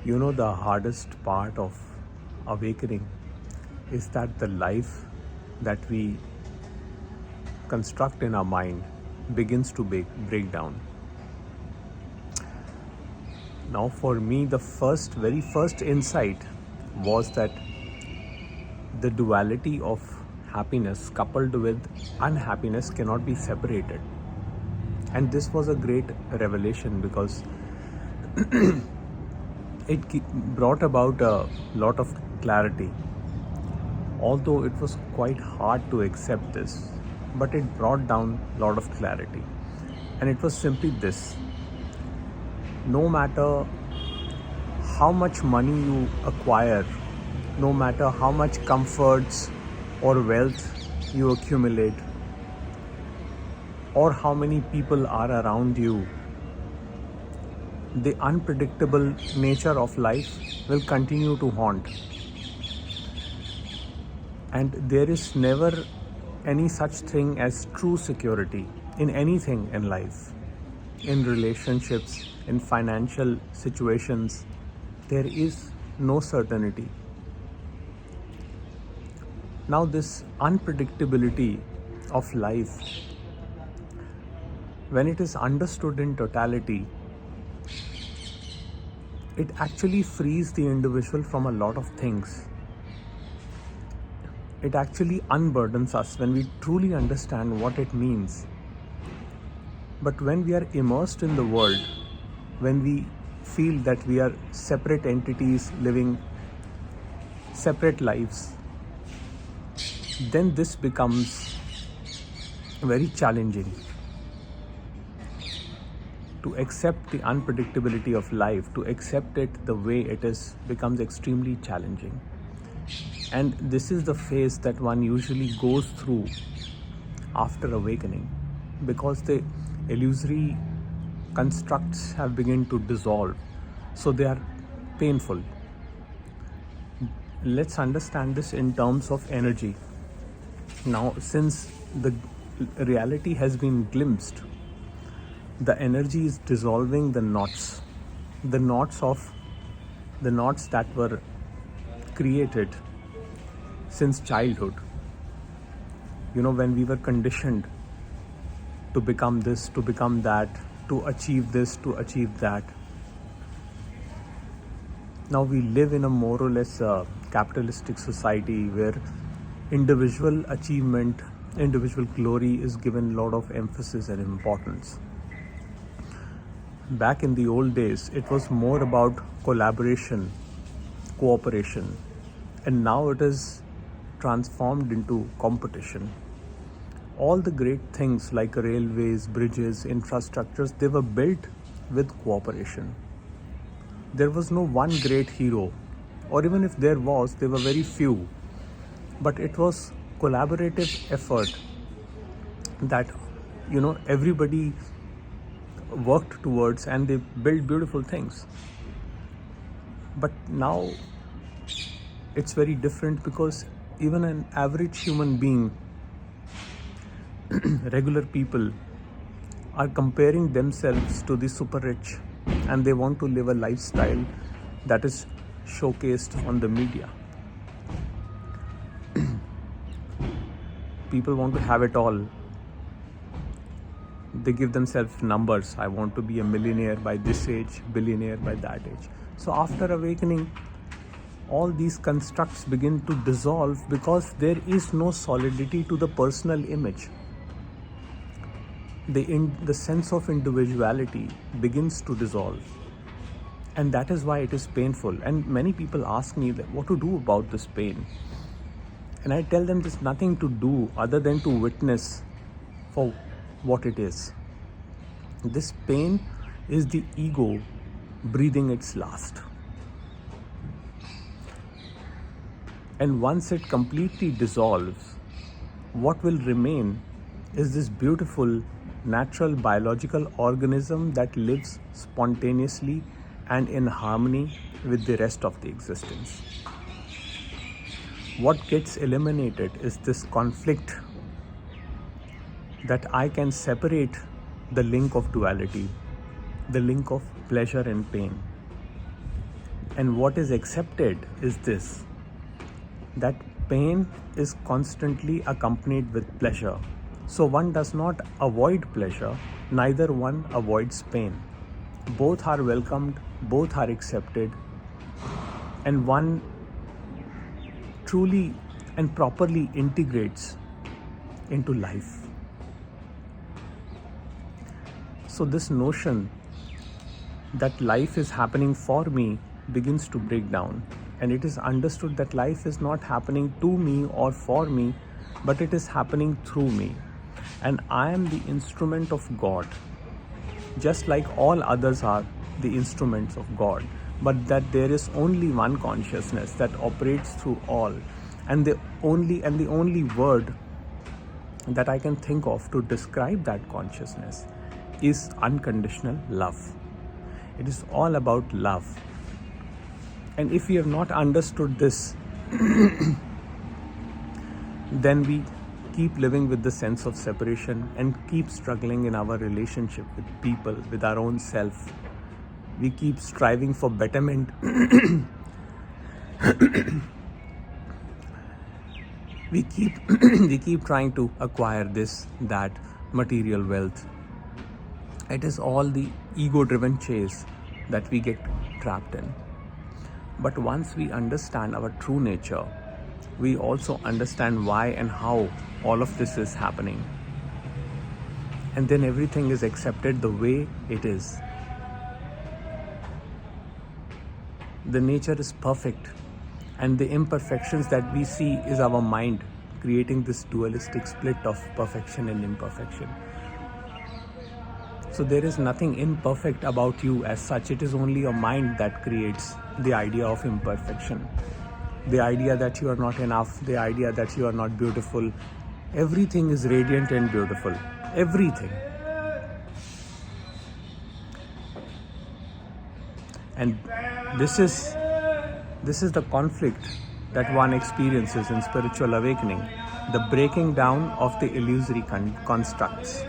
The hardest part of awakening is that the life that we construct in our mind begins to break down. Now, for me, the very first insight was that the duality of happiness coupled with unhappiness cannot be separated. And this was a great revelation because it brought about a lot of clarity. Although it was quite hard to accept this, but it brought down a lot of clarity. And it was simply this: no matter how much money you acquire, no matter how much comforts or wealth you accumulate, or how many people are around you, the unpredictable nature of life will continue to haunt. And there is never any such thing as true security in anything in life. In relationships, in financial situations, there is no certainty. Now, this unpredictability of life, when it is understood in totality, it actually frees the individual from a lot of things. It actually unburdens us when we truly understand what it means. But when we are immersed in the world, when we feel that we are separate entities living separate lives, then this becomes very challenging. To accept the unpredictability of life, to accept it the way it is, becomes extremely challenging. And this is the phase that one usually goes through after awakening, because the illusory constructs have begun to dissolve, so they are painful. Let's understand this in terms of energy. Now, since the reality has been glimpsed, the energy is dissolving the knots that were created since childhood. When we were conditioned to become this, to become that, to achieve this, to achieve that. Now we live in a more or less capitalistic society where individual achievement, individual glory is given a lot of emphasis and importance. Back in the old days, it was more about collaboration, cooperation, and now it is transformed into competition. All the great things like railways, bridges, infrastructures, they were built with cooperation. There was no one great hero, or even if there was, they were very few. But it was collaborative effort that everybody worked towards, and they built beautiful things. But now it's very different, because even an average human being, regular people, are comparing themselves to the super rich, and they want to live a lifestyle that is showcased on the media. People want to have it all. They give themselves numbers. I want to be a millionaire by this age, billionaire by that age. So after awakening, all these constructs begin to dissolve, because there is no solidity to the personal image. The sense of individuality begins to dissolve, and that is why it is painful. And many people ask me what to do about this pain, and I tell them there's nothing to do other than to witness for what it is. This pain is the ego breathing its last. And once it completely dissolves, what will remain is this beautiful, natural, biological organism that lives spontaneously and in harmony with the rest of the existence. What gets eliminated is this conflict, that I can separate the link of duality, the link of pleasure and pain. And what is accepted is this, that pain is constantly accompanied with pleasure. So one does not avoid pleasure, neither one avoids pain. Both are welcomed, both are accepted, and one truly and properly integrates into life. So this notion that life is happening for me begins to break down, and it is understood that life is not happening to me or for me, but it is happening through me, and I am the instrument of God, just like all others are the instruments of God, but that there is only one consciousness that operates through all, and the only word that I can think of to describe that consciousness is unconditional love. It is all about love. And if we have not understood this, then we keep living with the sense of separation and keep struggling in our relationship with people, with our own self. We keep striving for betterment. we keep trying to acquire this, that, material wealth. It is all the ego-driven chase that we get trapped in. But once we understand our true nature, we also understand why and how all of this is happening. And then everything is accepted the way it is. The nature is perfect, and the imperfections that we see is our mind creating this dualistic split of perfection and imperfection. So there is nothing imperfect about you as such. It is only your mind that creates the idea of imperfection, the idea that you are not enough, the idea that you are not beautiful. Everything is radiant and beautiful. Everything. And this is the conflict that one experiences in spiritual awakening, the breaking down of the illusory constructs.